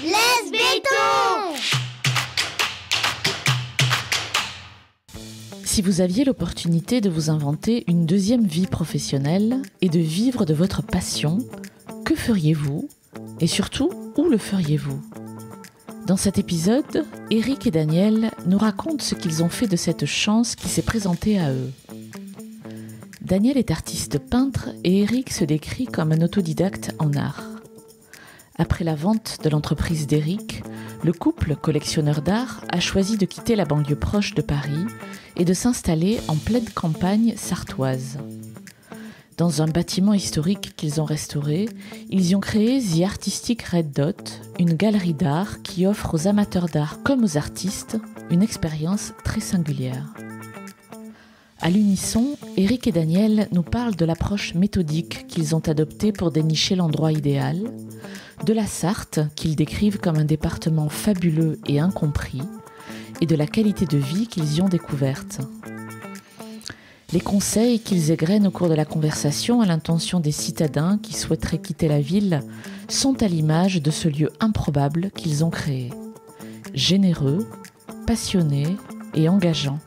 Laisse béton! Si vous aviez l'opportunité de vous inventer une deuxième vie professionnelle et de vivre de votre passion, que feriez-vous? Et surtout, où le feriez-vous? Dans cet épisode, Eric et Daniel nous racontent ce qu'ils ont fait de cette chance qui s'est présentée à eux. Daniel est artiste peintre et Eric se décrit comme un autodidacte en art. Après la vente de l'entreprise d'Eric, le couple collectionneur d'art a choisi de quitter la banlieue proche de Paris et de s'installer en pleine campagne sartoise. Dans un bâtiment historique qu'ils ont restauré, ils y ont créé The Artistic Red Dot, une galerie d'art qui offre aux amateurs d'art comme aux artistes une expérience très singulière. À l'unisson, Eric et Daniel nous parlent de l'approche méthodique qu'ils ont adoptée pour dénicher l'endroit idéal, de la Sarthe qu'ils décrivent comme un département fabuleux et incompris, et de la qualité de vie qu'ils y ont découverte. Les conseils qu'ils égrènent au cours de la conversation à l'intention des citadins qui souhaiteraient quitter la ville sont à l'image de ce lieu improbable qu'ils ont créé. Généreux, passionné et engageant.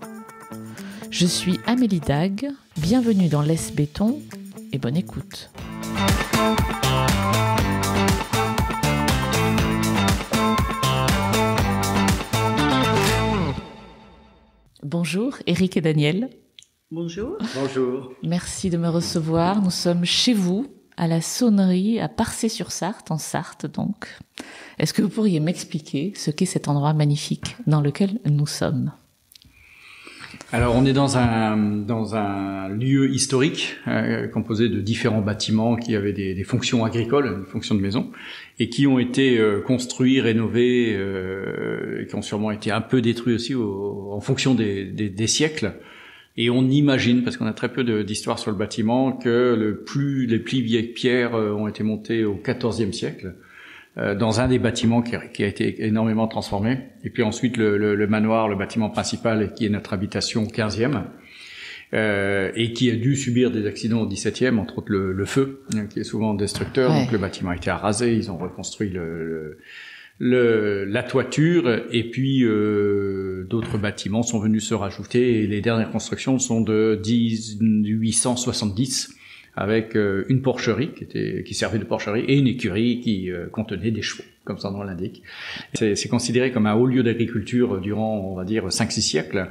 Je suis Amélie Dag, bienvenue dans Laisse béton et bonne écoute. Bonjour Eric et Daniel. Bonjour. Bonjour. Merci de me recevoir. Nous sommes chez vous, à la Saunerie, à Parçay-sur-Sarthe, en Sarthe donc. Est-ce que vous pourriez m'expliquer ce qu'est cet endroit magnifique dans lequel nous sommes ? Alors on est dans un lieu historique composé de différents bâtiments qui avaient des fonctions agricoles, des fonctions de maison, et qui ont été construits, rénovés, et qui ont sûrement été un peu détruits aussi en fonction des siècles. Et on imagine, parce qu'on a très peu d'histoire sur le bâtiment, que les plus vieilles pierres ont été montées au XIVe siècle, dans un des bâtiments qui a été énormément transformé. Et puis ensuite, le manoir, le bâtiment principal, qui est notre habitation au XVe, et qui a dû subir des accidents au XVIIe, entre autres le feu, qui est souvent destructeur. Ouais. Donc le bâtiment a été arasé, ils ont reconstruit la toiture, et puis d'autres bâtiments sont venus se rajouter, et les dernières constructions sont de 1870, avec une porcherie qui servait de porcherie et une écurie qui contenait des chevaux, comme son nom l'indique. C'est considéré comme un haut lieu d'agriculture durant, on va dire, 5-6 siècles,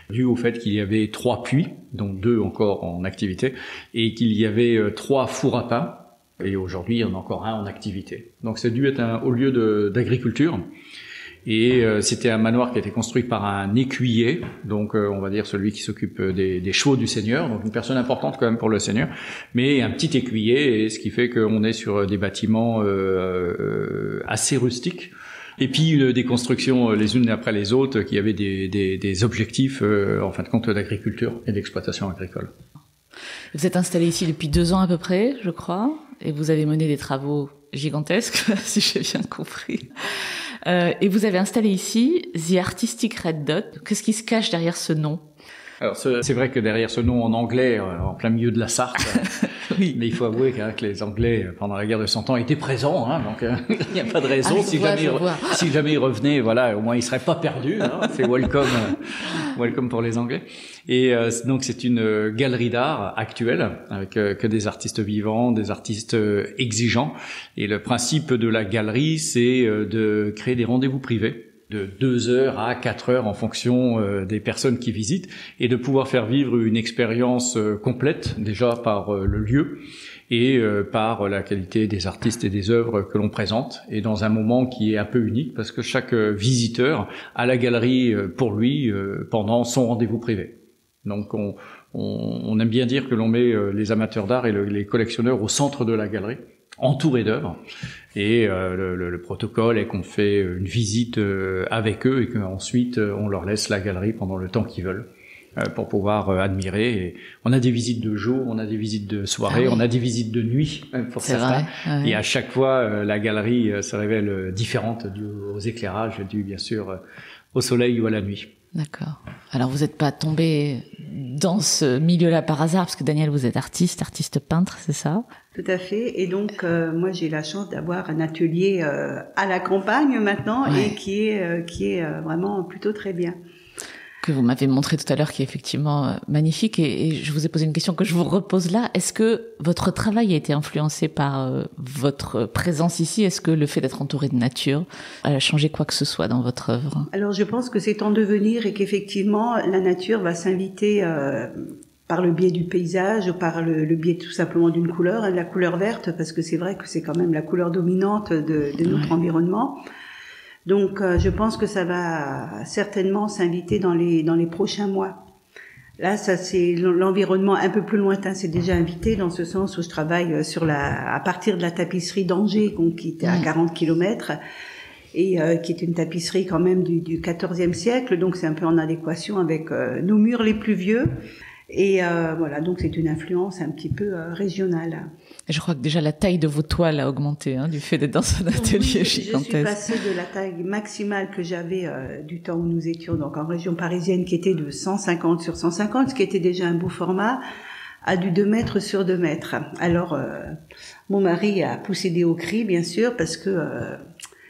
dû au fait qu'il y avait 3 puits, dont 2 encore en activité, et qu'il y avait 3 fours à pain. Et aujourd'hui, il y en a encore un en activité. Donc, c'est dû être un haut lieu d'agriculture. Et c'était un manoir qui a été construit par un écuyer, donc on va dire celui qui s'occupe des chevaux du seigneur, donc une personne importante quand même pour le seigneur, mais un petit écuyer, et ce qui fait qu'on est sur des bâtiments assez rustiques. Et puis des constructions les unes après les autres qui avaient des objectifs en fin de compte d'agriculture et d'exploitation agricole. Vous êtes installé ici depuis 2 ans à peu près, je crois, et vous avez mené des travaux gigantesques, si j'ai bien compris. Et vous avez installé ici The Artistic Red Dot. Qu'est-ce qui se cache derrière ce nom ? Alors c'est vrai que derrière ce nom en anglais, en plein milieu de la Sarthe, oui. Mais il faut avouer que les Anglais, pendant la guerre de 100 ans, étaient présents, hein, donc il n'y a pas de raison. Si jamais ils revenaient, voilà, au moins ils seraient pas perdus. Hein, c'est welcome pour les Anglais. Et donc c'est une galerie d'art actuelle avec que des artistes vivants, des artistes exigeants. Et le principe de la galerie, c'est de créer des rendez-vous privés de 2 heures à 4 heures en fonction des personnes qui visitent, et de pouvoir faire vivre une expérience complète déjà par le lieu et par la qualité des artistes et des œuvres que l'on présente, et dans un moment qui est un peu unique parce que chaque visiteur a la galerie pour lui pendant son rendez-vous privé. Donc on aime bien dire que l'on met les amateurs d'art et les collectionneurs au centre de la galerie, entourés d'œuvres, et le protocole est qu'on fait une visite avec eux et qu'ensuite on leur laisse la galerie pendant le temps qu'ils veulent pour pouvoir admirer. Et on a des visites de jour, on a des visites de soirée, on a des visites de nuit pour certains. Vrai, ouais. Et à chaque fois la galerie se révèle différente dû aux éclairages, dû bien sûr au soleil ou à la nuit. D'accord. Alors vous n'êtes pas tombé dans ce milieu-là par hasard, parce que Danielle, vous êtes artiste peintre, c'est ça? Tout à fait. Et donc moi j'ai la chance d'avoir un atelier à la campagne maintenant, et qui est vraiment plutôt très bien. Que vous m'avez montré tout à l'heure, qui est effectivement magnifique. Et je vous ai posé une question que je vous repose là. Est-ce que votre travail a été influencé par votre présence ici? Est-ce que le fait d'être entouré de nature a changé quoi que ce soit dans votre œuvre? Alors je pense que c'est en devenir, et qu'effectivement la nature va s'inviter par le biais du paysage, ou par le biais tout simplement d'une couleur, la couleur verte, parce que c'est vrai que c'est quand même la couleur dominante de notre environnement. Donc, je pense que ça va certainement s'inviter dans les prochains mois. Là, ça c'est l'environnement un peu plus lointain, c'est déjà invité, dans ce sens où je travaille à partir de la tapisserie d'Angers, qui était à 40 km, et qui est une tapisserie quand même du XIVe siècle, donc c'est un peu en adéquation avec nos murs les plus vieux. Et voilà, donc c'est une influence un petit peu régionale. Et je crois que déjà la taille de vos toiles a augmenté, du fait d'être dans un atelier gigantesque. Je suis passée de la taille maximale que j'avais du temps où nous étions donc en région parisienne, qui était de 150 sur 150, ce qui était déjà un beau format, à du 2 mètres sur 2 mètres. Alors, mon mari a poussé des hauts cris, bien sûr, parce que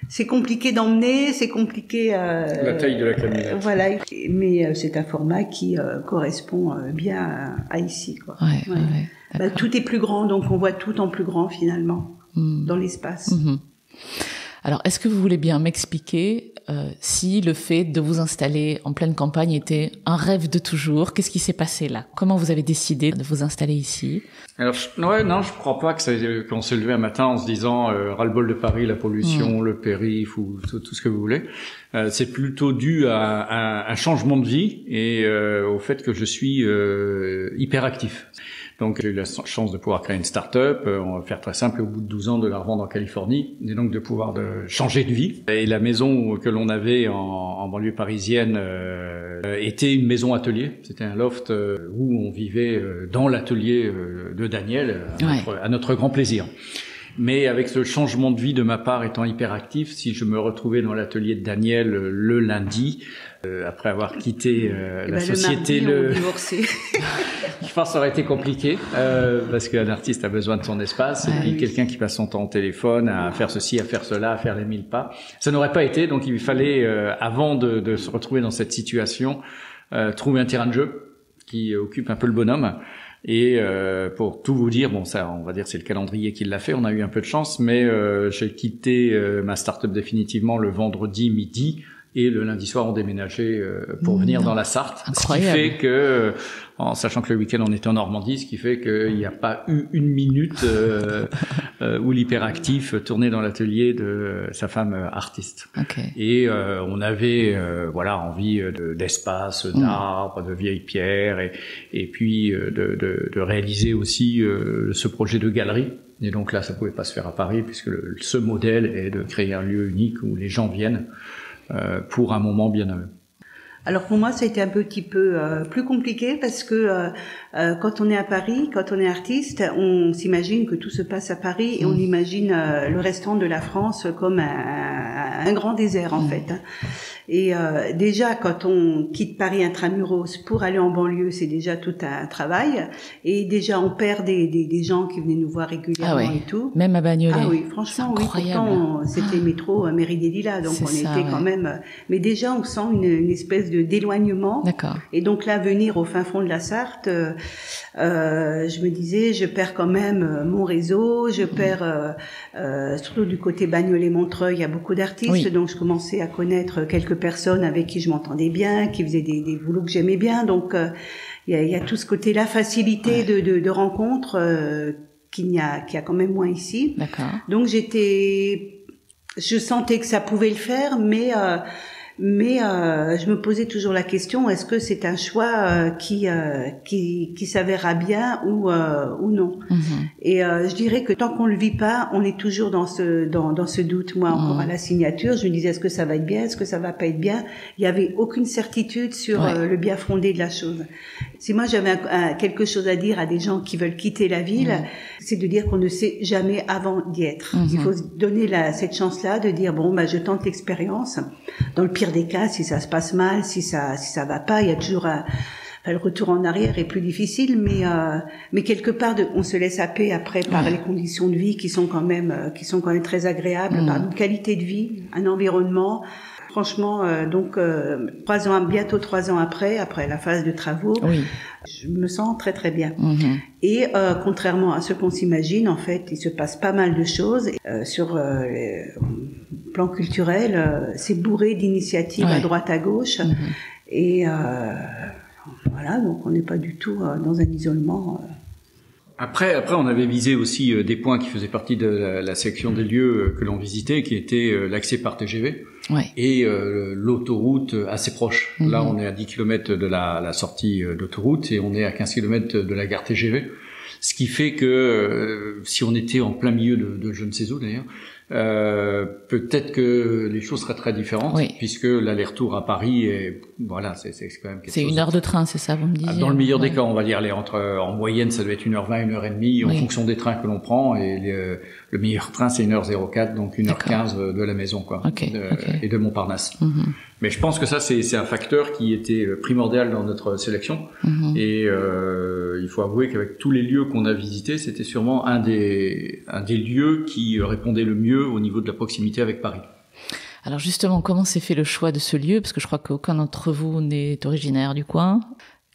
c'est compliqué d'emmener, c'est compliqué... la taille de la camionnette. Voilà, mais c'est un format qui correspond bien à ici, quoi. Ouais. Tout est plus grand, donc on voit tout en plus grand, finalement, dans l'espace. Alors, est-ce que vous voulez bien m'expliquer si le fait de vous installer en pleine campagne était un rêve de toujours? Qu'est-ce qui s'est passé là? Comment vous avez décidé de vous installer ici? Alors, je crois pas qu'on s'est levé un matin en se disant ras-le-bol de Paris, la pollution, le périph' ou tout ce que vous voulez. C'est plutôt dû à un changement de vie et au fait que je suis hyperactif. Donc j'ai eu la chance de pouvoir créer une start-up, on va faire très simple, au bout de 12 ans de la revendre en Californie, et donc de pouvoir changer de vie. Et la maison que l'on avait en banlieue parisienne était une maison atelier, c'était un loft où on vivait dans l'atelier de Danielle, à notre grand plaisir. Mais avec le changement de vie de ma part étant hyperactif, si je me retrouvais dans l'atelier de Daniel le lundi, après avoir quitté la société, je pense que ça aurait été compliqué parce qu'un artiste a besoin de son espace, et puis quelqu'un qui passe son temps au téléphone à faire ceci, à faire cela, à faire les 1000 pas, ça n'aurait pas été. Donc il fallait, avant de se retrouver dans cette situation, trouver un terrain de jeu qui occupe un peu le bonhomme. Et pour tout vous dire, bon ça, on va dire c'est le calendrier qui l'a fait. On a eu un peu de chance, mais j'ai quitté ma start-up définitivement le vendredi midi, et le lundi soir on déménageait pour venir dans la Sarthe. Incroyable. Ce qui fait que, en sachant que le week-end on était en Normandie, ce qui fait qu'il n'y a pas eu une minute où l'hyperactif tournait dans l'atelier de sa femme artiste. Et on avait envie d'espace, d'arbres, de vieilles pierres, et puis de réaliser aussi ce projet de galerie. Et donc là, ça pouvait pas se faire à Paris, puisque ce modèle est de créer un lieu unique où les gens viennent pour un moment bien à eux. Alors pour moi, ça a été un petit peu plus compliqué, parce que quand on est à Paris, quand on est artiste, on s'imagine que tout se passe à Paris, et on imagine le restant de la France comme un grand désert en fait. Et déjà, quand on quitte Paris intramuros pour aller en banlieue, c'est déjà tout un travail. Et déjà, on perd des gens qui venaient nous voir régulièrement et tout. Même à Bagnolet. Ah oui, franchement, oui. Pourtant, c'était métro Mairie des Lilas, donc on était quand même... Mais déjà, on sent une espèce d'éloignement. D'accord. Et donc là, venir au fin fond de la Sarthe, je me disais, je perds quand même mon réseau, je perds... surtout du côté Bagnolet-Montreuil, il y a beaucoup d'artistes, donc je commençais à connaître quelques personnes avec qui je m'entendais bien, qui faisaient des boulots que j'aimais bien, donc il y a tout ce côté-là, facilité de rencontre qu'il y a quand même moins ici. D'accord. Donc je sentais que ça pouvait le faire, mais je me posais toujours la question, est-ce que c'est un choix qui s'avérera bien ou non. Et je dirais que tant qu'on le vit pas, on est toujours dans ce doute. Moi, encore à la signature, je me disais, est-ce que ça va être bien, est-ce que ça va pas être bien? Il y avait aucune certitude sur le bien fondé de la chose. Si moi j'avais quelque chose à dire à des gens qui veulent quitter la ville, c'est de dire qu'on ne sait jamais avant d'y être. Il faut se donner cette chance-là de dire, bon, je tente l'expérience. Dans le pire pire des cas, si ça se passe mal, si ça va pas, il y a toujours le retour en arrière est plus difficile, mais quelque part, on se laisse happer après par les conditions de vie qui sont quand même très agréables, par une qualité de vie, un environnement. Franchement, bientôt 3 ans après la phase de travaux, je me sens très très bien. Et contrairement à ce qu'on s'imagine, en fait, il se passe pas mal de choses sur le plan culturel. C'est bourré d'initiatives à droite à gauche, et voilà, donc on n'est pas du tout dans un isolement. Après, on avait visé aussi des points qui faisaient partie de la section des lieux que l'on visitait, qui étaient l'accès par TGV et l'autoroute assez proche. Là, on est à 10 km de la sortie d'autoroute et on est à 15 km de la gare TGV. Ce qui fait que si on était en plein milieu de je ne sais où d'ailleurs, peut-être que les choses seraient très différentes, puisque l'aller-retour à Paris est, voilà, c'est quand même quelque chose. C'est 1 heure de train, c'est ça, vous me disiez? Dans le meilleur des cas, on va dire, en moyenne, ça doit être 1h20, 1h30, en fonction des trains que l'on prend, et le meilleur train, c'est 1h04, donc 1h15 de la maison, quoi. Et de Montparnasse. Mais je pense que ça, c'est un facteur qui était primordial dans notre sélection. Et il faut avouer qu'avec tous les lieux qu'on a visités, c'était sûrement un des lieux qui répondait le mieux au niveau de la proximité avec Paris. Alors justement, comment s'est fait le choix de ce lieu? Parce que je crois qu'aucun d'entre vous n'est originaire du coin.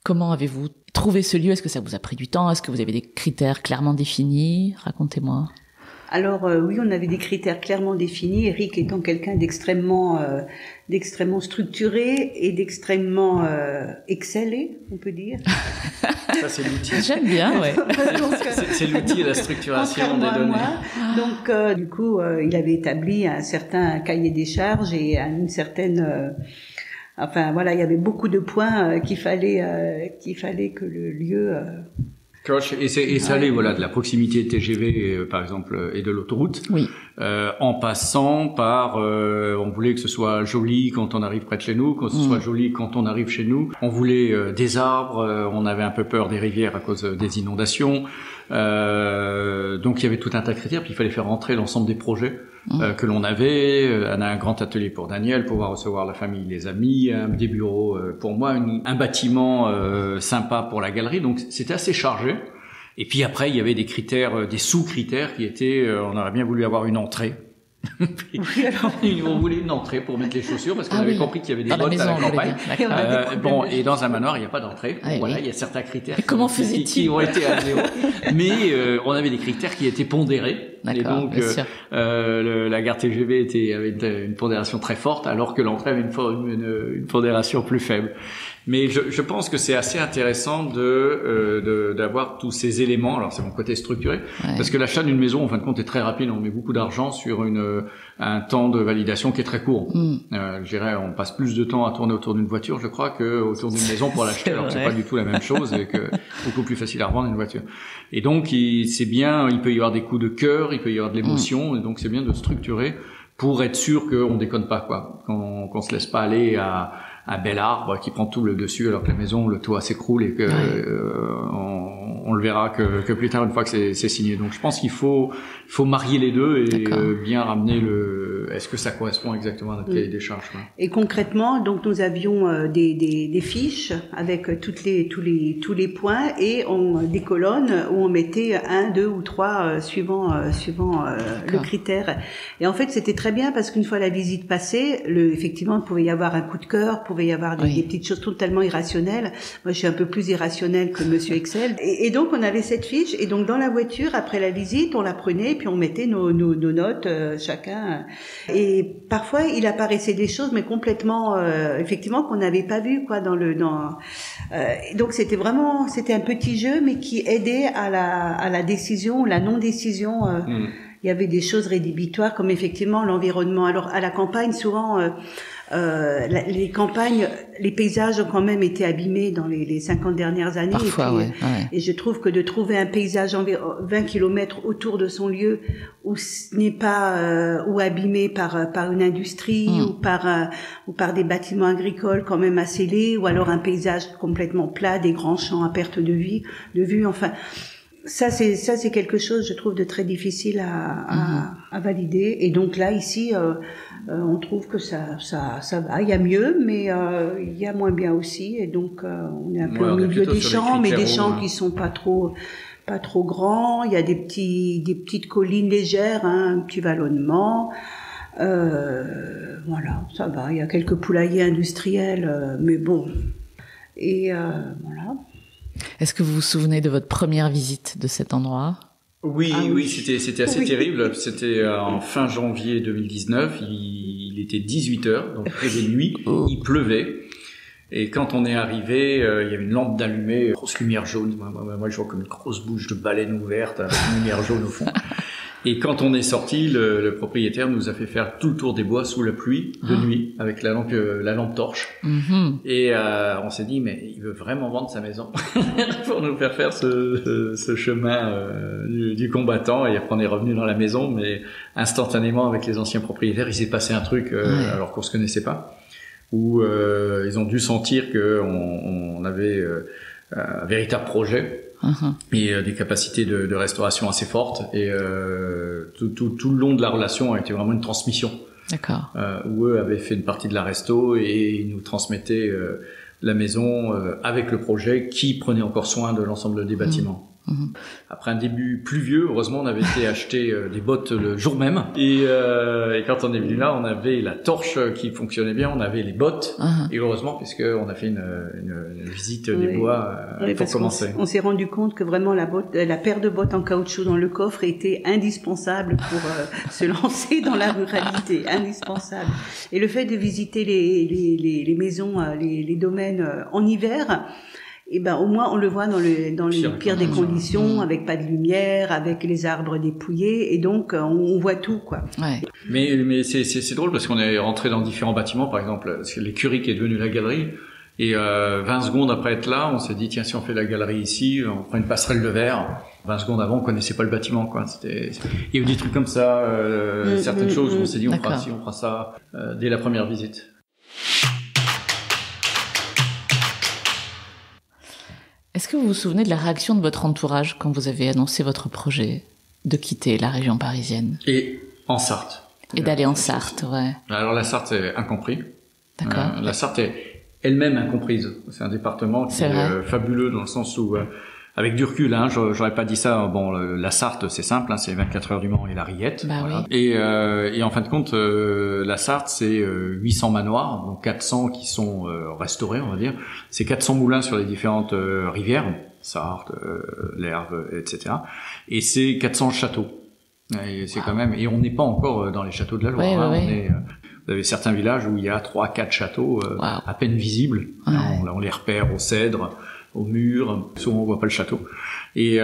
Comment avez-vous trouvé ce lieu? Est-ce que ça vous a pris du temps? Est-ce que vous avez des critères clairement définis? Racontez-moi. Alors oui, on avait des critères clairement définis. Eric étant quelqu'un d'extrêmement structuré et d'extrêmement excellé, on peut dire. Ça, c'est l'outil. J'aime bien, ouais. C'est l'outil et la structuration des données. Donc, du coup, il avait établi un certain cahier des charges et une certaine... enfin, voilà, il y avait beaucoup de points qu'il fallait que le lieu... Et ça allait, voilà, de la proximité de TGV, par exemple, et de l'autoroute. En passant par, on voulait que ce soit joli quand on arrive près de chez nous, que ce soit joli quand on arrive chez nous. On voulait des arbres, on avait un peu peur des rivières à cause des inondations. Donc il y avait tout un tas de critères, puis il fallait faire rentrer l'ensemble des projets que l'on avait. On a un grand atelier pour Daniel, pouvoir recevoir la famille, les amis, des bureaux pour moi, un bâtiment sympa pour la galerie. Donc c'était assez chargé. Et puis après, il y avait des critères, des sous-critères qui étaient, on aurait bien voulu avoir une entrée. On voulait une entrée pour mettre les chaussures parce qu'on avait compris qu'il y avait des bottes à la campagne. Et dans un manoir, il n'y a pas d'entrée. Voilà, il y a certains critères qui ont été à zéro. Mais on avait des critères qui étaient pondérés. Et donc la gare TGV avait une pondération très forte, alors que l'entrée avait une pondération plus faible. Mais je pense que c'est assez intéressant d'avoir tous ces éléments. Alors c'est mon côté structuré, parce que l'achat d'une maison, en fin de compte, est très rapide. On met beaucoup d'argent sur un temps de validation qui est très court. Je dirais, on passe plus de temps à tourner autour d'une voiture, je crois, que autour d'une maison pour l'acheter. Alors que c'est pas du tout la même chose, et que beaucoup plus facile à revendre une voiture. Et donc c'est bien. Il peut y avoir des coups de cœur, il peut y avoir de l'émotion, et donc c'est bien de structurer pour être sûr qu'on déconne pas, quoi, qu'on se laisse pas aller à un bel arbre qui prend tout le dessus alors que la maison, le toit s'écroule et que on le verra que plus tard une fois que c'est signé. Donc je pense qu'il faut marier les deux et bien ramener est-ce que ça correspond exactement à notre cahier des charges, quoi. Et concrètement, donc nous avions des fiches avec tous les points et des colonnes où on mettait 1, 2 ou 3 suivant le critère. Et en fait, c'était très bien parce qu'une fois la visite passée, effectivement, il pouvait y avoir un coup de cœur, il pouvait y avoir des petites choses totalement irrationnelles. Moi, je suis un peu plus irrationnelle que Monsieur Excel. Et donc, on avait cette fiche. Et donc, dans la voiture, après la visite, on la prenait, puis on mettait nos notes, chacun. Et parfois, il apparaissait des choses, mais complètement, effectivement, qu'on n'avait pas vu, quoi, donc, c'était un petit jeu, mais qui aidait à la décision, la non-décision. Il y avait des choses rédhibitoires, comme effectivement l'environnement. Alors, à la campagne, souvent, les campagnes, les paysages ont quand même été abîmés dans les 50 dernières années. Parfois, et je trouve que de trouver un paysage 20 km autour de son lieu où ce n'est pas ou abîmé par une industrie ou par des bâtiments agricoles quand même assez laids, ou alors un paysage complètement plat, des grands champs à perte de vue, enfin. Ça c'est quelque chose, je trouve, de très difficile à valider. Et donc là, ici, on trouve que ça va. Il y a mieux, mais il y a moins bien aussi. Et donc, on est un peu au milieu des champs, mais des champs qui sont pas trop grands. Il y a des petites collines légères, un petit vallonnement. Voilà, ça va. Il y a quelques poulaillers industriels, mais bon. Et voilà. Est-ce que vous vous souvenez de votre première visite de cet endroit ? Oui, c'était assez terrible. C'était en fin janvier 2019. Il était 18h, donc près des nuits. Il pleuvait. Et quand on est arrivé, il y avait une lampe d'allumée, une grosse lumière jaune. Moi, je vois comme une grosse bouche de baleine ouverte avec une lumière jaune au fond. Et quand on est sorti, le propriétaire nous a fait faire tout le tour des bois sous la pluie de nuit avec la lampe torche. Et on s'est dit, mais il veut vraiment vendre sa maison pour nous faire ce chemin du combattant. Et après on est revenu dans la maison, mais instantanément avec les anciens propriétaires, il s'est passé un truc alors qu'on se connaissait pas, où ils ont dû sentir que on avait un véritable projet. Et des capacités de restauration assez fortes, et tout le long de la relation a été vraiment une transmission. D'accord. Où eux avaient fait une partie de la resto et ils nous transmettaient la maison avec le projet qui prenait encore soin de l'ensemble des bâtiments. Après un début pluvieux, heureusement on avait été acheter des bottes le jour même, et quand on est venu là, on avait la torche qui fonctionnait bien, on avait les bottes, et heureusement puisque on a fait une visite des bois pour commencer. On s'est rendu compte que vraiment la paire de bottes en caoutchouc dans le coffre était indispensable pour se lancer dans la ruralité, indispensable. Et le fait de visiter les maisons, les domaines en hiver, et ben au moins on le voit dans les pires des conditions, avec pas de lumière, avec les arbres dépouillés, et donc on voit tout, quoi. Ouais. Mais c'est drôle parce qu'on est rentré dans différents bâtiments, par exemple l'écurie qui est devenue la galerie, et 20 secondes après être là, on s'est dit tiens, si on fait la galerie ici, on prend une passerelle de verre. 20 secondes avant, on connaissait pas le bâtiment, quoi. Il y a eu des trucs comme ça, certaines choses où on s'est dit on fera ça dès la première visite. Est-ce que vous vous souvenez de la réaction de votre entourage quand vous avez annoncé votre projet de quitter la région parisienne ? Et en Sarthe. Et d'aller en Sarthe, ouais. Alors la Sarthe, c'est incompris. D'accord. La Sarthe est elle-même incomprise. C'est un département qui est fabuleux dans le sens où, avec du recul, j'aurais pas dit ça. Bon, la Sarthe, c'est simple, c'est 24 heures du Mans et la Riette. Bah voilà. Oui. Et en fin de compte, la Sarthe, c'est 800 manoirs, donc 400 qui sont restaurés, on va dire. C'est 400 moulins sur les différentes rivières, Sarthe, l'Erve, etc. Et c'est 400 châteaux. Et c'est quand même. Et on n'est pas encore dans les châteaux de la Loire. Vous avez certains villages où il y a 3-4 châteaux à peine visibles. Ouais. On les repère au cèdre, au mur. Souvent on voit pas le château. Et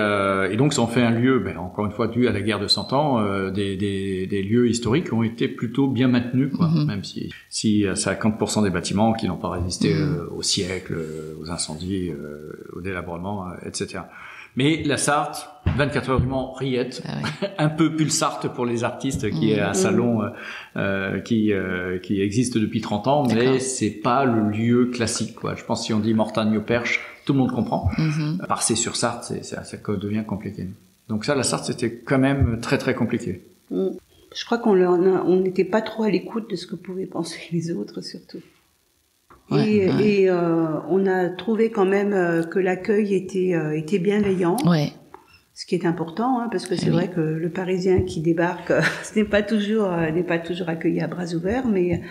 donc ça en fait un lieu, encore une fois dû à la guerre de 100 ans, des lieux historiques qui ont été plutôt bien maintenus, quoi. Même si c'est 50% des bâtiments qui n'ont pas résisté au siècle, aux incendies, au délabrement, etc. Mais la Sarthe, 24 heures du Mans, Riette, un peu Pulsarte pour les artistes, qui est un salon qui existe depuis 30 ans, mais c'est pas le lieu classique, quoi. Je pense que si on dit Mortagne-au-Perche, tout le monde comprend. Parcé-sur-Sarthe, ça devient compliqué. Donc ça, la Sarthe, c'était quand même très très compliqué. Je crois qu'on n'était pas trop à l'écoute de ce que pouvaient penser les autres, surtout. Et on a trouvé quand même que l'accueil était bienveillant. Ouais. Ce qui est important, parce que c'est vrai que le Parisien qui débarque, ce n'est pas toujours accueilli à bras ouverts, mais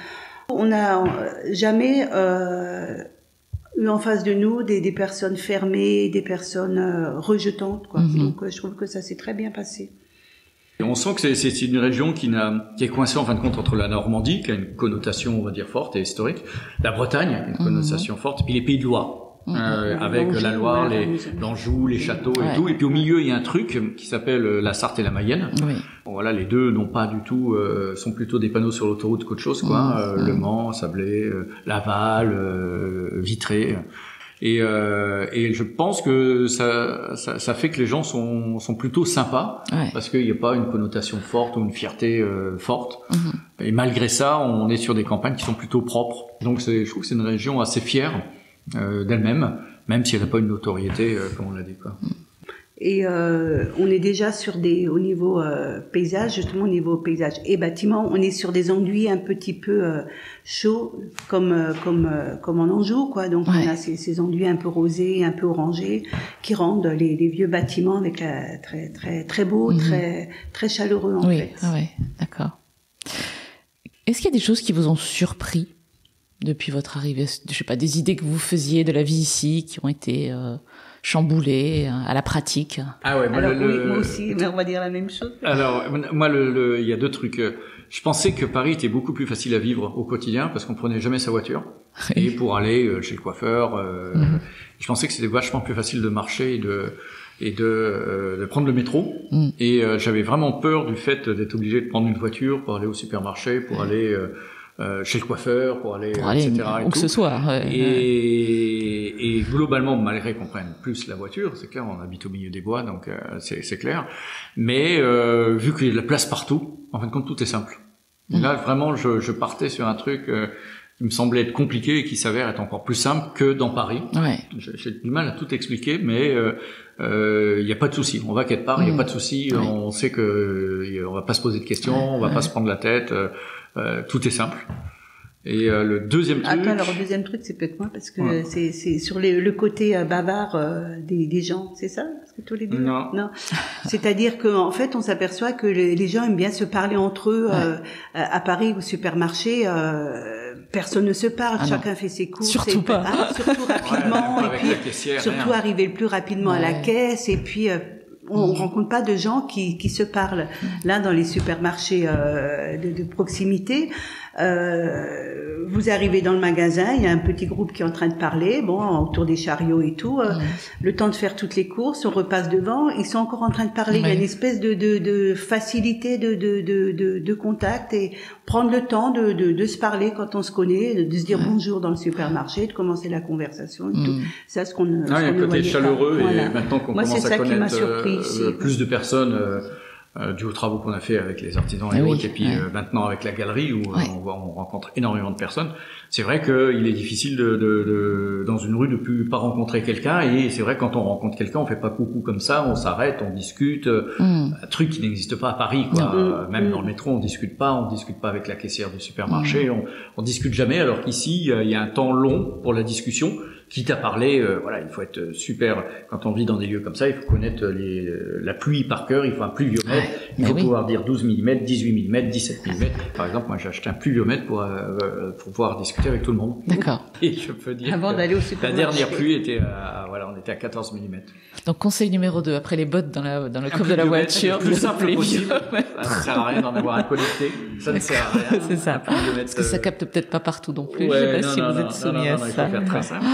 on n'a jamais eu en face de nous des personnes fermées, des personnes rejetantes, quoi. Donc je trouve que ça s'est très bien passé. Et on sent que c'est une région qui est coincée en fin de compte entre la Normandie, qui a une connotation, on va dire, forte et historique, la Bretagne, une connotation forte, et puis les Pays de Loire. Avec la Loire, l'Anjou, les châteaux et tout. Et puis au milieu, il y a un truc qui s'appelle la Sarthe et la Mayenne. Oui. Bon, voilà, les deux n'ont pas du tout, sont plutôt des panneaux sur l'autoroute qu'autre chose, quoi. Le Mans, Sablé, Laval, Vitré. Et je pense que ça fait que les gens sont plutôt sympas, parce qu'il n'y a pas une connotation forte ou une fierté forte. Et malgré ça, on est sur des campagnes qui sont plutôt propres. Donc je trouve que c'est une région assez fière d'elle-même, même si elle n'a pas une notoriété, comme on l'a dit, quoi. Et on est déjà sur au niveau paysage, justement au niveau paysage et bâtiment, on est sur des enduits un petit peu chauds, comme en Anjou, quoi. Donc on a ces enduits un peu rosés, un peu orangés, qui rendent les vieux bâtiments avec très très très beaux, très très chaleureux en fait. Oui, d'accord. Est-ce qu'il y a des choses qui vous ont surpris depuis votre arrivée? Je sais pas, des idées que vous faisiez de la vie ici qui ont été chamboulé à la pratique. Ah ouais, moi aussi, mais on va dire la même chose. Alors, moi, il y a deux trucs. Je pensais que Paris était beaucoup plus facile à vivre au quotidien parce qu'on prenait jamais sa voiture. Et pour aller chez le coiffeur, je pensais que c'était vachement plus facile de marcher et de prendre le métro. Et j'avais vraiment peur du fait d'être obligé de prendre une voiture pour aller au supermarché, pour aller chez le coiffeur, pour aller etc. Où que ce soit. Et globalement, malgré qu'on prenne plus la voiture, c'est clair, on habite au milieu des bois, donc c'est clair. Mais vu qu'il y a de la place partout, en fin de compte, tout est simple. Et là, vraiment, je partais sur un truc qui me semblait être compliqué et qui s'avère être encore plus simple que dans Paris. Ouais. J'ai du mal à tout expliquer, mais il n'y a pas de souci. On va quelque part, il n'y a pas de souci. On sait que on va pas se poser de questions, on va pas se prendre la tête. Tout est simple. Et le deuxième truc... Attends, alors le deuxième truc, c'est peut-être moi, parce que c'est sur le côté bavard des gens, c'est ça? Parce que tous les deux... Non. C'est-à-dire qu'en fait, on s'aperçoit que les gens aiment bien se parler entre eux. À Paris, au supermarché, personne ne se parle, chacun fait ses courses. Surtout pas. Surtout rapidement. Ouais, avec la caissière, surtout arriver le plus rapidement à la caisse, et puis... on rencontre pas de gens qui se parlent. Là, dans les supermarchés de proximité, vous arrivez dans le magasin, il y a un petit groupe qui est en train de parler, autour des chariots et tout. Le temps de faire toutes les courses, on repasse devant, ils sont encore en train de parler. Il y a une espèce de facilité de contact et prendre le temps de se parler quand on se connaît, de se dire bonjour dans le supermarché, de commencer la conversation et tout. C'est ce qu'on il y a un côté chaleureux pas. Et maintenant qu'on commence à connaître plus de personnes dû aux travaux qu'on a fait avec les artisans et autres, et puis maintenant avec la galerie où on rencontre énormément de personnes, c'est vrai qu'il est difficile de dans une rue de plus pas rencontrer quelqu'un, et c'est vrai que quand on rencontre quelqu'un, on fait pas coucou comme ça, on s'arrête, on discute, un truc qui n'existe pas à Paris, quoi. Même dans le métro, on discute pas avec la caissière du supermarché, on discute jamais, alors qu'ici, il y a un temps long pour la discussion. Quitte à parler, il faut être super. Quand on vit dans des lieux comme ça, il faut connaître la pluie par cœur. Il faut un pluviomètre. Il faut pouvoir dire 12 mm, 18 mm, 17 mm. Par exemple, moi, j'ai acheté un pluviomètre pour pouvoir discuter avec tout le monde. D'accord. Et je peux dire avant d'aller au supermarché. La dernière pluie était on était à 14 mm. Donc, conseil numéro 2, après les bottes dans le coffre de la voiture. Le plus simple possible. Ça ne sert à rien d'en avoir un connecté. Ça ne sert à rien. C'est ça. Parce que ça capte peut-être pas partout non plus. Je sais pas si vous êtes soumis à ça. Il faut faire très simple.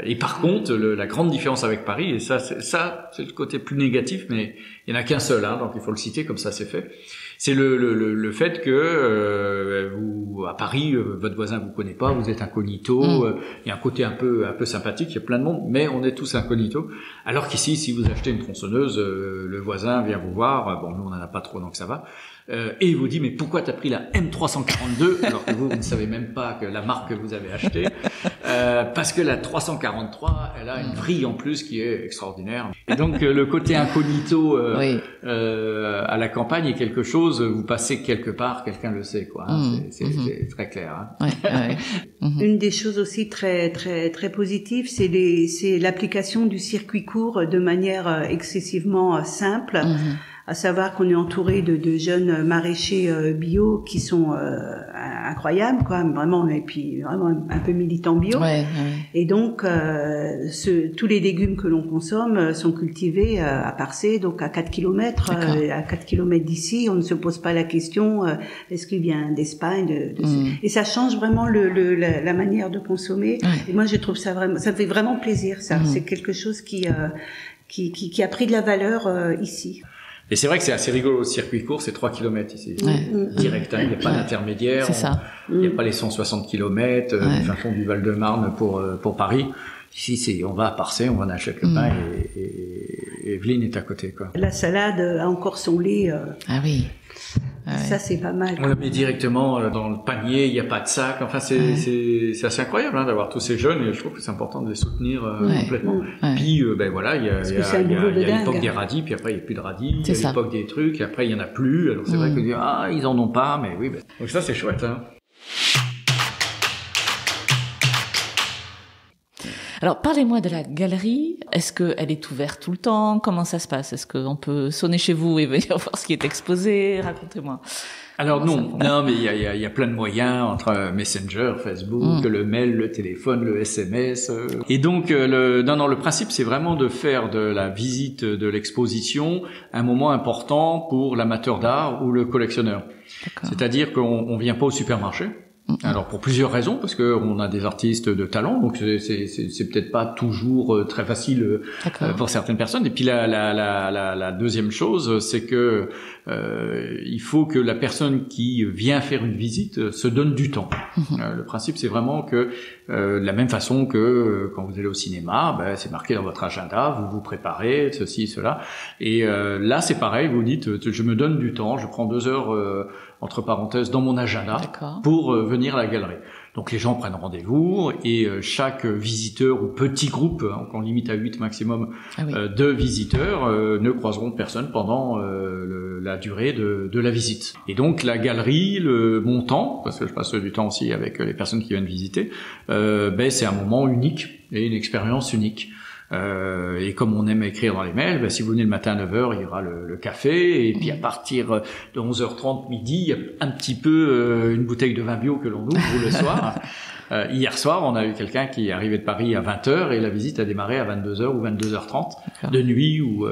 Et par contre, la grande différence avec Paris, et ça c'est le côté plus négatif, mais il y en a qu'un seul, donc il faut le citer, comme ça c'est fait. C'est le fait que vous à Paris, votre voisin vous connaît pas, vous êtes incognito. Il y a un côté un peu sympathique, il y a plein de monde, mais on est tous incognito. Alors qu'ici, si vous achetez une tronçonneuse, le voisin vient vous voir. Nous on en a pas trop, donc ça va. Et il vous dit, mais pourquoi t'as pris la M342 alors que vous ne savez même pas que la marque que vous avez achetée, parce que la 343 elle a une vrille en plus qui est extraordinaire. Et donc le côté incognito à la campagne est quelque chose, vous passez quelque part, quelqu'un le sait, quoi. C'est très clair. Une des choses aussi très très très positives, c'est l'application du circuit court de manière excessivement simple. À savoir qu'on est entouré de jeunes maraîchers bio qui sont incroyables, quoi, vraiment, et puis vraiment un peu militants bio. Et donc tous les légumes que l'on consomme sont cultivés à Parcé, donc à 4 km. À 4 km d'ici, on ne se pose pas la question est-ce qu'il vient d'Espagne, et ça change vraiment la manière de consommer. Et moi je trouve ça vraiment, ça me fait vraiment plaisir, ça. C'est quelque chose qui a pris de la valeur ici. Et c'est vrai que c'est assez rigolo, le circuit court, c'est 3 km ici. Direct, il n'y a pas d'intermédiaire. C'est ça. Il n'y a pas les 160 km du fin fond du Val-de-Marne pour Paris. Ici, on va à Parcé, on achète le pain et Evelyne est à côté, quoi. La salade a encore son lait. Ah oui. Ça, c'est pas mal. On le met directement dans le panier, il n'y a pas de sac. Enfin, c'est assez incroyable d'avoir tous ces jeunes, et je trouve que c'est important de les soutenir complètement. Puis, voilà, il y a l'époque des radis, puis après, il n'y a plus de radis. Il y a l'époque des trucs, et après, il n'y en a plus. Alors, c'est vrai que ils en ont pas, mais oui. Donc ça, c'est chouette. Alors, parlez-moi de la galerie. Est-ce qu'elle est ouverte tout le temps? Comment ça se passe? Est-ce qu'on peut sonner chez vous et venir voir ce qui est exposé? Racontez-moi. Alors non, mais il y a plein de moyens entre Messenger, Facebook, le mail, le téléphone, le SMS. Et donc le principe, c'est vraiment de faire de la visite de l'exposition un moment important pour l'amateur d'art ou le collectionneur. C'est-à-dire qu'on vient pas au supermarché. Alors pour plusieurs raisons, parce que on a des artistes de talent, donc c'est peut-être pas toujours très facile pour certaines personnes. Et puis la deuxième chose, c'est que il faut que la personne qui vient faire une visite se donne du temps. Le principe, c'est vraiment que de la même façon que quand vous allez au cinéma, c'est marqué dans votre agenda, vous vous préparez, ceci, cela. Et là, c'est pareil, vous dites, je me donne du temps, je prends 2 heures entre parenthèses dans mon agenda pour venir à la galerie. Donc les gens prennent rendez-vous et chaque visiteur ou petit groupe, qu'on limite à 8 maximum de visiteurs, ne croiseront personne pendant la durée de la visite. Et donc la galerie, le montant, parce que je passe du temps aussi avec les personnes qui viennent visiter, c'est un moment unique et une expérience unique. Et comme on aime écrire dans les mails, si vous venez le matin à 9h, il y aura le café, et puis à partir de 11h30 midi, il y a un petit peu une bouteille de vin bio que l'on ouvre le soir. Hier soir, on a eu quelqu'un qui est arrivé de Paris à 20h et la visite a démarré à 22h ou 22h30 de nuit, où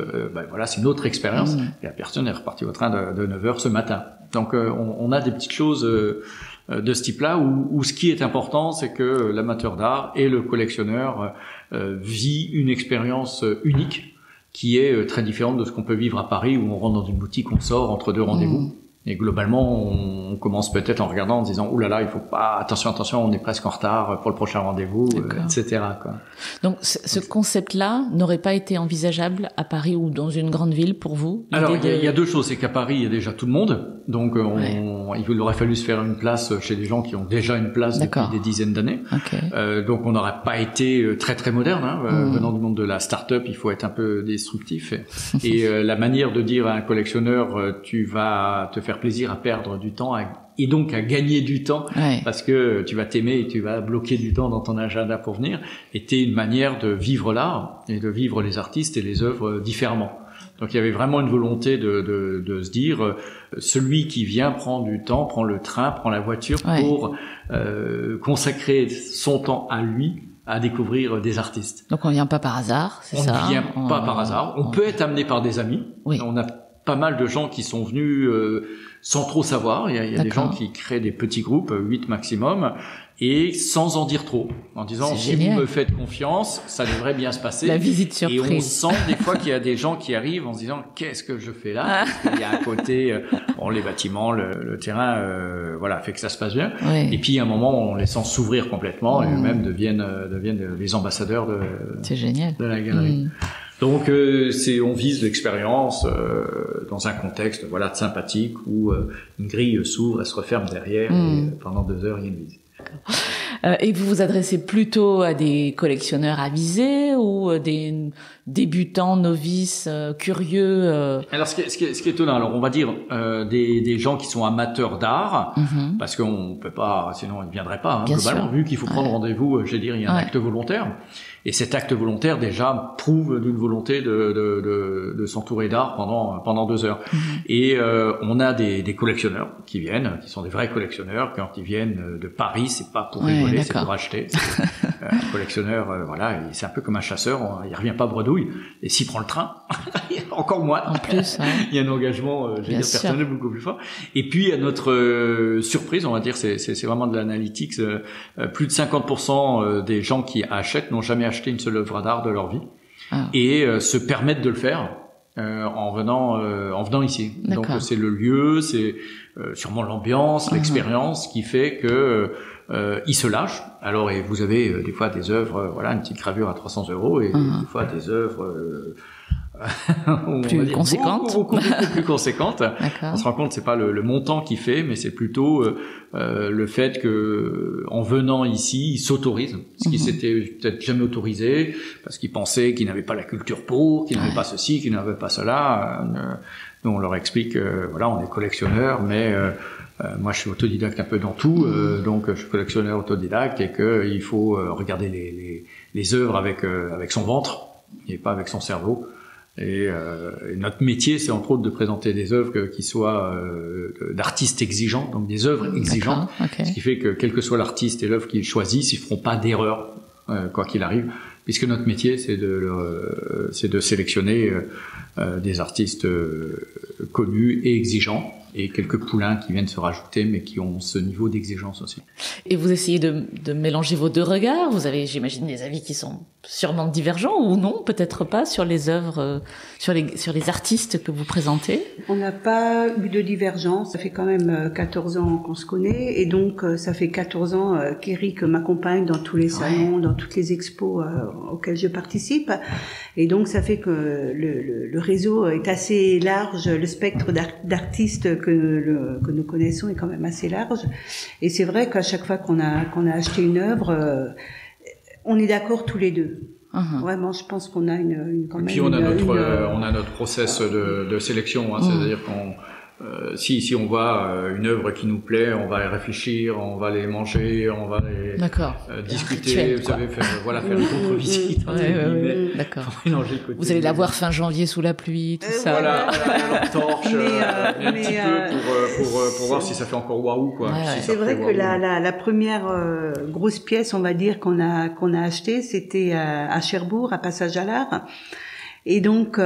voilà, c'est une autre expérience. Et la personne est repartie au train de 9h ce matin. Donc on a des petites choses de ce type-là, où ce qui est important, c'est que l'amateur d'art et le collectionneur vit une expérience unique qui est très différente de ce qu'on peut vivre à Paris, où on rentre dans une boutique, on sort entre 2 rendez-vous. Et globalement, on commence peut-être en regardant, en disant « Ouh là là, il faut pas... Attention, on est presque en retard pour le prochain rendez-vous, etc. » Donc, ce concept-là n'aurait pas été envisageable à Paris ou dans une grande ville pour vous? Alors, il y a 2 choses. C'est qu'à Paris, il y a déjà tout le monde. Donc, il aurait fallu se faire une place chez des gens qui ont déjà une place depuis des dizaines d'années. Donc, on n'aurait pas été très, très moderne. Venant du monde de la start-up, il faut être un peu destructif. Et la manière de dire à un collectionneur, tu vas te faire plaisir à perdre du temps et donc à gagner du temps parce que tu vas t'aimer et tu vas bloquer du temps dans ton agenda pour venir, était une manière de vivre l'art et de vivre les artistes et les œuvres différemment. Donc il y avait vraiment une volonté de se dire, celui qui vient prend du temps, prend le train, prend la voiture pour consacrer son temps à lui, à découvrir des artistes. Donc on vient pas par hasard, c'est ça? On ne vient pas par hasard. On peut être amené par des amis. On a pas mal de gens qui sont venus sans trop savoir. Il y a des gens qui créent des petits groupes, 8 maximum, et sans en dire trop, en disant si vous me faites confiance, ça devrait bien se passer. La visite surprise. Et on sent des fois qu'il y a des gens qui arrivent en se disant qu'est-ce que je fais là? Parce qu'il y a à côté les bâtiments, le terrain, voilà, fait que ça se passe bien. Et puis à un moment, on les sent s'ouvrir complètement et eux-mêmes deviennent les ambassadeurs de la galerie. Donc on vise l'expérience dans un contexte sympathique où une grille s'ouvre, elle se referme derrière et pendant 2 heures il y a une visite. Et vous vous adressez plutôt à des collectionneurs avisés ou des débutants, novices, curieux Alors ce qui est étonnant, alors on va dire des gens qui sont amateurs d'art, parce qu'on peut pas, sinon ils ne viendraient pas, globalement, vu qu'il faut prendre rendez-vous, il y a un acte volontaire. Et cet acte volontaire déjà prouve d'une volonté de s'entourer d'art pendant 2 heures. Et on a des collectionneurs qui viennent, qui sont des vrais collectionneurs. Quand ils viennent de Paris, c'est pas pour rigoler, c'est pour acheter. Un collectionneur, c'est un peu comme un chasseur, il revient pas bredouille. Et s'il prend le train, encore moins. En plus, il y a un engagement, personnel beaucoup plus fort. Et puis à notre surprise, on va dire, c'est vraiment de l'analytics. Plus de 50% des gens qui achètent n'ont jamais acheté une seule œuvre d'art de leur vie et se permettent de le faire en venant ici. Donc c'est le lieu, c'est sûrement l'ambiance, l'expérience qui fait que ils se lâchent. Alors et vous avez des fois des œuvres, une petite gravure à 300 € et des fois des œuvres plus conséquente, beaucoup plus conséquente. On se rend compte, c'est pas le montant qui fait, mais c'est plutôt le fait que en venant ici, ils s'autorisent, ce qui s'était peut-être jamais autorisé, parce qu'ils pensaient qu'ils n'avaient pas la culture pour, qu'ils n'avaient pas ceci, qu'ils n'avaient pas cela. Nous, on leur explique, voilà, on est collectionneurs, mais moi, je suis autodidacte un peu dans tout, donc je suis collectionneur autodidacte et qu'il faut regarder les œuvres avec son ventre et pas avec son cerveau. Et notre métier, c'est entre autres de présenter des œuvres qui soient d'artistes exigeants, donc des œuvres exigeantes, ce qui fait que quel que soit l'artiste et l'œuvre qu'ils choisissent, ils feront pas d'erreur quoi qu'il arrive, puisque notre métier, c'est de sélectionner des artistes connus et exigeants, et quelques poulains qui viennent se rajouter, mais qui ont ce niveau d'exigence aussi. Et vous essayez de mélanger vos deux regards. Vous avez, j'imagine, des avis qui sont sûrement divergents, ou non, peut-être pas, sur les œuvres, sur les artistes que vous présentez. On n'a pas eu de divergence. Ça fait quand même 14 ans qu'on se connaît, et donc ça fait 14 ans qu'Éric m'accompagne dans tous les salons, dans toutes les expos auxquelles je participe. Et donc ça fait que le réseau est assez large, le spectre d'artistes que nous connaissons est quand même assez large. Et c'est vrai qu'à chaque fois qu'on a acheté une œuvre, on est d'accord tous les deux. Vraiment, je pense qu'on a quand même. Et puis on a notre process de sélection, c'est-à-dire qu'on si on voit une œuvre qui nous plaît, on va y réfléchir, on va les manger, on va les discuter, rituel, vous savez, faire une contre-visite. D'accord. Vous allez la voir fin janvier sous la pluie, tout ça. Voilà, la torche, un petit peu pour voir si ça fait encore waouh, quoi. C'est vrai que la première grosse pièce, on va dire, qu'on a achetée, c'était à Cherbourg, à Passage à l'Art. Et donc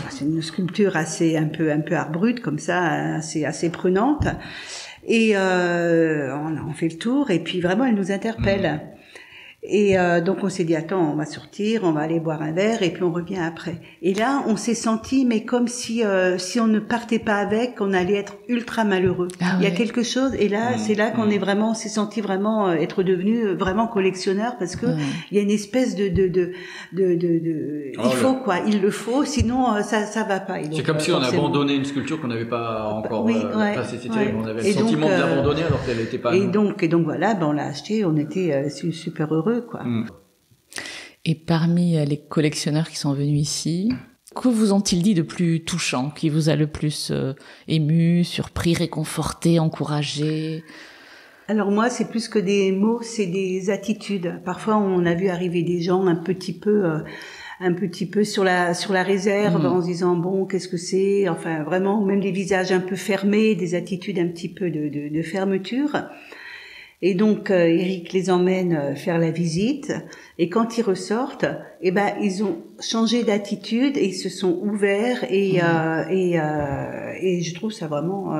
c'est une sculpture un peu art brut comme ça, assez prenante. Et on fait le tour et puis vraiment elle nous interpelle. Et donc on s'est dit attends, on va sortir, on va aller boire un verre et puis on revient après. Et là on s'est senti mais comme si on ne partait pas avec, on allait être ultra malheureux. Il y a quelque chose et là c'est là qu'on on s'est senti vraiment être devenu vraiment collectionneur parce que il y a une espèce de il faut quoi, il le faut, sinon ça va pas. C'est comme si on abandonnait une sculpture qu'on n'avait pas encore. On avait le sentiment de l'abandonner alors qu'elle n'était pas. Et donc voilà, on l'a acheté, on était super heureux. Quoi. Et parmi les collectionneurs qui sont venus ici, que vous ont-ils dit de plus touchant, qui vous a le plus ému, surpris, réconforté, encouragé? Alors moi, c'est plus que des mots, c'est des attitudes. Parfois, on a vu arriver des gens un petit peu sur la réserve en se disant bon, qu'est-ce que c'est? Enfin, vraiment, même des visages un peu fermés, des attitudes un petit peu de fermeture. Et donc Éric les emmène faire la visite et quand ils ressortent, ils ont changé d'attitude et ils se sont ouverts et je trouve ça vraiment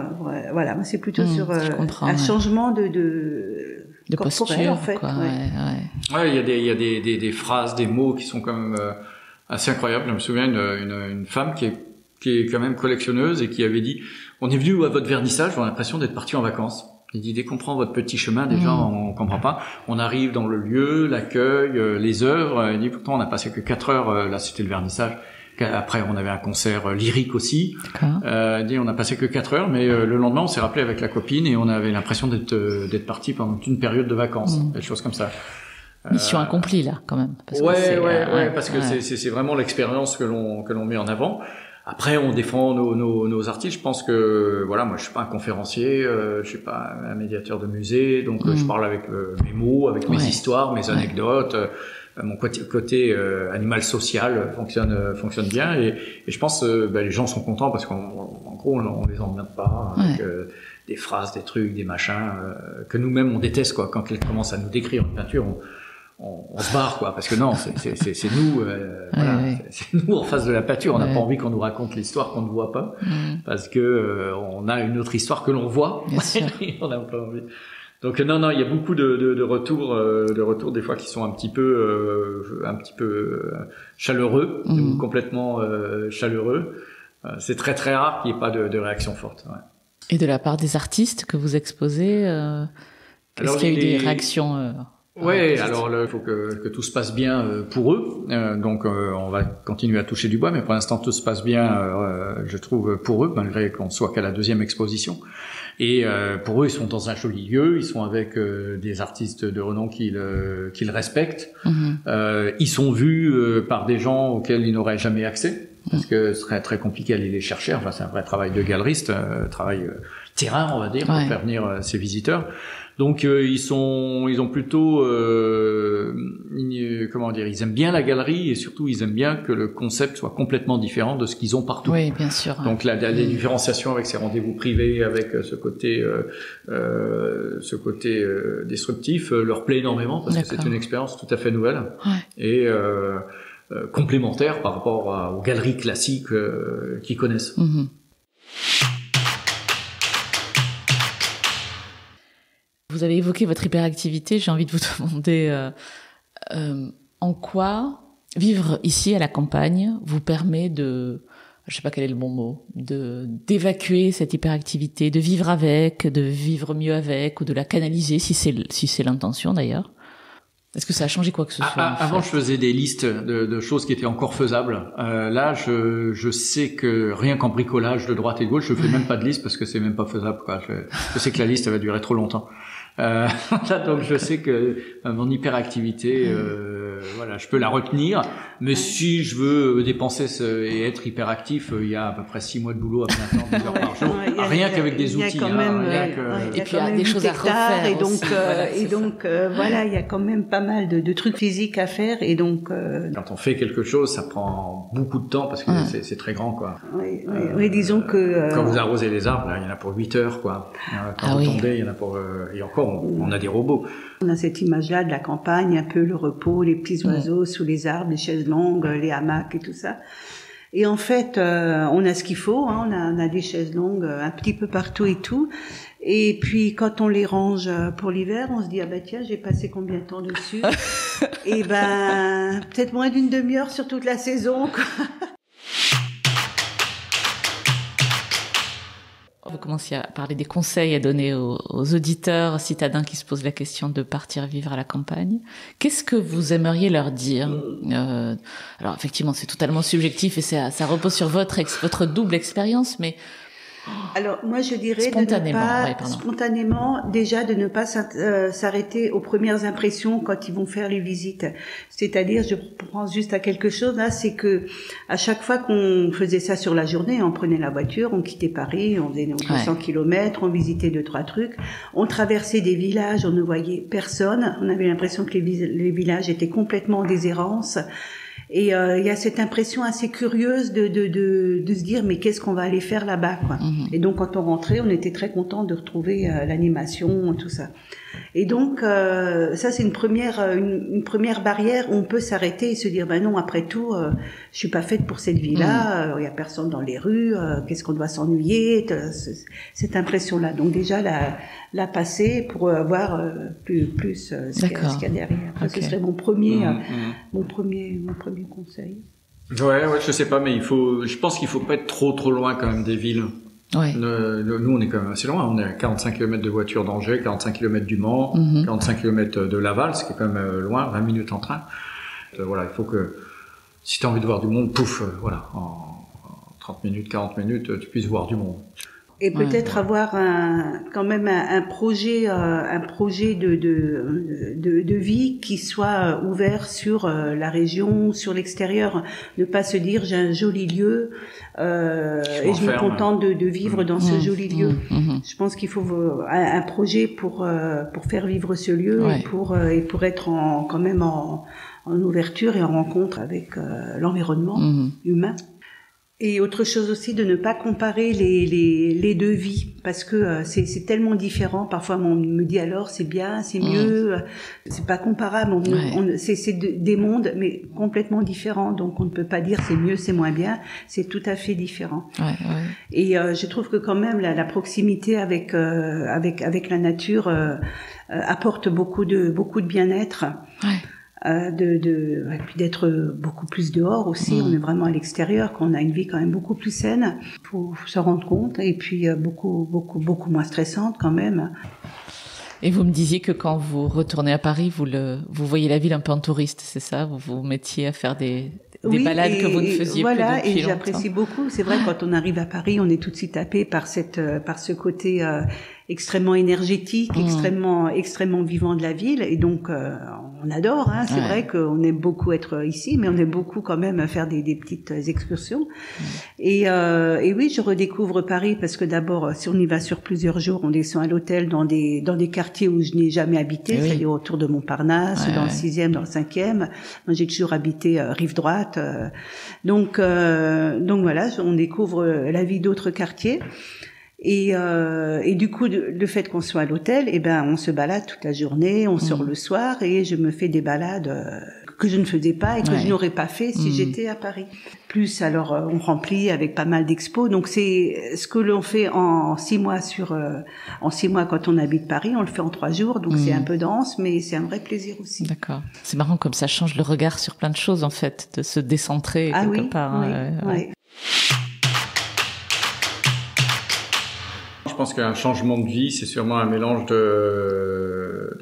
voilà, moi c'est plutôt sur un changement de posture en fait. Quoi, il y a des phrases, des mots qui sont quand même assez incroyables. Je me souviens une femme qui est quand même collectionneuse et qui avait dit on est venu à votre vernissage, on a l'impression d'être parti en vacances. Il dit, dès qu'on prend votre petit chemin, déjà, on comprend pas. On arrive dans le lieu, l'accueil, les œuvres. Il dit, pourtant, on a passé que 4 heures. Là, c'était le vernissage. Après, on avait un concert lyrique aussi. Il dit, on a passé que 4 heures, mais le lendemain, on s'est rappelé avec la copine et on avait l'impression d'être parti pendant une période de vacances. Des choses comme ça. Mission accomplie, là, quand même. Parce parce que c'est vraiment l'expérience que l'on met en avant. Après, on défend nos artistes. Je pense que, voilà, moi, je suis pas un conférencier, je suis pas un médiateur de musée, donc je parle avec mes mots, avec mes histoires, mes anecdotes. Mon côté animal social fonctionne bien, et je pense les gens sont contents parce qu'en gros, on les emmerde pas avec des phrases, des trucs, des machins que nous-mêmes on déteste, quoi. Quand quelqu'un commence à nous décrire une peinture, on se barre, quoi, parce que non, c'est nous, c'est nous en face de la peinture. On n'a pas envie qu'on nous raconte l'histoire qu'on ne voit pas, parce que on a une autre histoire que l'on voit. On n'a pas envie. Donc non, il y a beaucoup de retours des fois qui sont un petit peu chaleureux, ou complètement chaleureux. C'est très très rare qu'il n'y ait pas de réaction forte. Ouais. Et de la part des artistes que vous exposez, est-ce qu'il y a eu des réactions Ouais, alors il faut que tout se passe bien pour eux. Donc on va continuer à toucher du bois, mais pour l'instant tout se passe bien, je trouve, pour eux, malgré qu'on soit qu'à la 2e exposition. Et pour eux, ils sont dans un joli lieu, ils sont avec des artistes de renom qu'ils respectent. Ils sont vus par des gens auxquels ils n'auraient jamais accès, parce que ce serait très compliqué d'aller les chercher. Enfin, c'est un vrai travail de galeriste, travail terrain, on va dire, pour faire venir ces visiteurs. Donc ils ont plutôt comment dire, ils aiment bien la galerie et surtout ils aiment bien que le concept soit complètement différent de ce qu'ils ont partout. Oui, bien sûr. Donc la différenciation avec ces rendez-vous privés, avec ce côté disruptif leur plaît énormément parce que c'est une expérience tout à fait nouvelle et complémentaire par rapport aux galeries classiques qu'ils connaissent. Vous avez évoqué votre hyperactivité, j'ai envie de vous demander en quoi vivre ici à la campagne vous permet de, je sais pas quel est le bon mot, d'évacuer cette hyperactivité, de vivre avec, de vivre mieux avec ou de la canaliser si c'est l'intention d'ailleurs. Est-ce que ça a changé quoi que ce soit Avant, je faisais des listes de choses qui étaient encore faisables. Là, je sais que rien qu'en bricolage de droite et de gauche, je fais même pas de liste parce que c'est même pas faisable, quoi. Je sais que la liste, elle va durer trop longtemps. Donc je sais que mon hyperactivité, voilà, je peux la retenir, mais si je veux dépenser et être hyperactif, il y a à peu près 6 mois de boulot à plein temps, 10 heures par jour, rien qu'avec des outils. Et puis il y a des choses à refaire et donc voilà, il y a quand même pas mal de trucs physiques à faire et donc quand on fait quelque chose, ça prend beaucoup de temps parce que c'est très grand, quoi. Oui, disons que quand vous arrosez les arbres, là, il y en a pour 8 heures, quoi. Quand vous tondez, il y en a pour et encore on a des robots. On a cette image-là de la campagne, un peu le repos, les petits oiseaux sous les arbres, les chaises longues, les hamacs et tout ça. Et en fait, on a ce qu'il faut, hein, on a des chaises longues un petit peu partout et tout. Et puis quand on les range pour l'hiver, on se dit ah ben tiens, j'ai passé combien de temps dessus? Et ben peut-être moins d'une demi-heure sur toute la saison, quoi. Vous commenciez à parler des conseils à donner aux auditeurs citadins qui se posent la question de partir vivre à la campagne. Qu'est-ce que vous aimeriez leur dire? Alors effectivement, c'est totalement subjectif et ça repose sur votre double expérience, mais alors moi je dirais spontanément déjà de ne pas s'arrêter aux premières impressions quand ils vont faire les visites. C'est-à-dire, je pense juste à quelque chose là, c'est que à chaque fois qu'on faisait ça sur la journée, on prenait la voiture, on quittait Paris, on faisait nos 200 kilomètres, on visitait 2-3 trucs, on traversait des villages, on ne voyait personne, on avait l'impression que les villages étaient complètement en déshérence. Et il y a cette impression assez curieuse de se dire mais qu'est-ce qu'on va aller faire là-bas, quoi. Et donc quand on rentrait, on était très content de retrouver l'animation, tout ça. Et donc ça c'est une première barrière où on peut s'arrêter et se dire ben non, après tout je suis pas faite pour cette vie-là, il y a personne dans les rues, qu'est-ce qu'on doit s'ennuyer, cette impression là. Donc déjà la passer pour voir plus ce qu'il y a derrière. Ce serait mon premier conseil. Ouais, je sais pas, mais je pense qu'il faut pas être trop loin quand même des villes. Ouais. Nous, on est quand même assez loin. On est à 45 km de voiture d'Angers, 45 km du Mans, 45 km de Laval, ce qui est quand même loin, 20 minutes en train. Voilà, il faut que, si tu as envie de voir du monde, voilà, en 30 minutes, 40 minutes, tu puisses voir du monde. Et peut-être avoir quand même un projet de vie qui soit ouvert sur la région, sur l'extérieur. Ne pas se dire j'ai un joli lieu et je me contente de vivre dans ce joli lieu. Je pense qu'il faut un projet pour faire vivre ce lieu et pour être quand même en ouverture et en rencontre avec l'environnement humain. Et autre chose aussi, de ne pas comparer les deux vies, parce que c'est tellement différent. Parfois, on me dit alors c'est bien, c'est mieux, c'est pas comparable. C'est des mondes, mais complètement différents. Donc, on ne peut pas dire c'est mieux, c'est moins bien. C'est tout à fait différent. Et je trouve que quand même la proximité avec la nature apporte beaucoup de bien-être. Et puis d'être beaucoup plus dehors aussi, on est vraiment à l'extérieur, qu'on a une vie quand même beaucoup plus saine, faut s'en rendre compte, et puis beaucoup moins stressante quand même. Et vous me disiez que quand vous retournez à Paris, vous voyez la ville un peu en touriste, c'est ça? Vous vous mettiez à faire des balades que vous ne faisiez plus depuis longtemps. Et j'apprécie beaucoup. C'est vrai, quand on arrive à Paris, on est tout de suite happé par ce côté extrêmement énergétique, extrêmement vivant de la ville. Et donc, on adore. Hein. C'est vrai qu'on aime beaucoup être ici, mais on aime beaucoup quand même faire des petites excursions. Et oui, je redécouvre Paris parce que d'abord, si on y va sur plusieurs jours, on descend à l'hôtel dans des quartiers où je n'ai jamais habité, c'est-à-dire autour de Montparnasse, dans le 6e, dans le 5e. Moi, j'ai toujours habité rive droite. Donc voilà, on découvre la vie d'autres quartiers. Et du coup, le fait qu'on soit à l'hôtel, on se balade toute la journée, on sort le soir, et je me fais des balades que je ne faisais pas et que je n'aurais pas fait si j'étais à Paris. Plus, alors, on remplit avec pas mal d'expos. Donc, c'est ce que l'on fait en 6 mois en 6 mois quand on habite Paris, on le fait en 3 jours. Donc, c'est un peu dense, mais c'est un vrai plaisir aussi. D'accord. C'est marrant comme ça change le regard sur plein de choses, en fait, de se décentrer quelque part. Oui. Je pense qu'un changement de vie, c'est sûrement un mélange de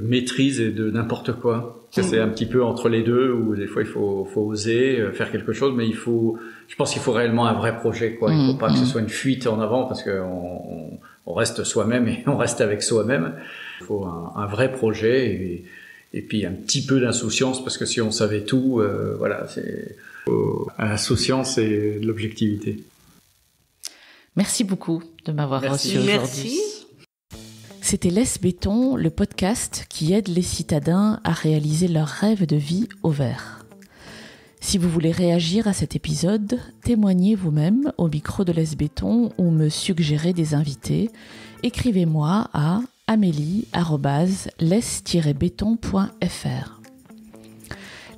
maîtrise et de n'importe quoi. C'est un petit peu entre les deux, où des fois il faut oser faire quelque chose, mais je pense qu'il faut réellement un vrai projet, quoi. Il ne faut pas que ce soit une fuite en avant, parce que on reste soi-même et on reste avec soi-même. Il faut un vrai projet et puis un petit peu d'insouciance, parce que si on savait tout, c'est l'insouciance et de l'objectivité. Merci beaucoup de m'avoir reçu aujourd'hui. Merci. C'était Laisse Béton, le podcast qui aide les citadins à réaliser leurs rêves de vie au vert. Si vous voulez réagir à cet épisode, témoignez vous-même au micro de Laisse Béton ou me suggérez des invités. Écrivez-moi à amélie@laisse-béton.fr.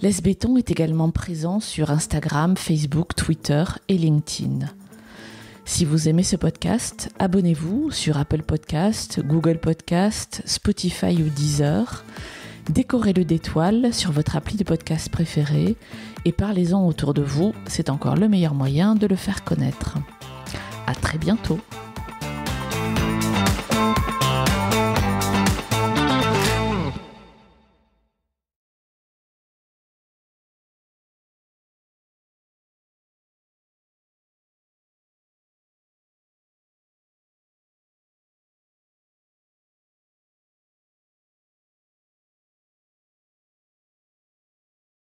Laisse Béton est également présent sur Instagram, Facebook, Twitter et LinkedIn. Si vous aimez ce podcast, abonnez-vous sur Apple Podcast, Google Podcast, Spotify ou Deezer. Décorez-le d'étoiles sur votre appli de podcast préféré et parlez-en autour de vous, c'est encore le meilleur moyen de le faire connaître. À très bientôt.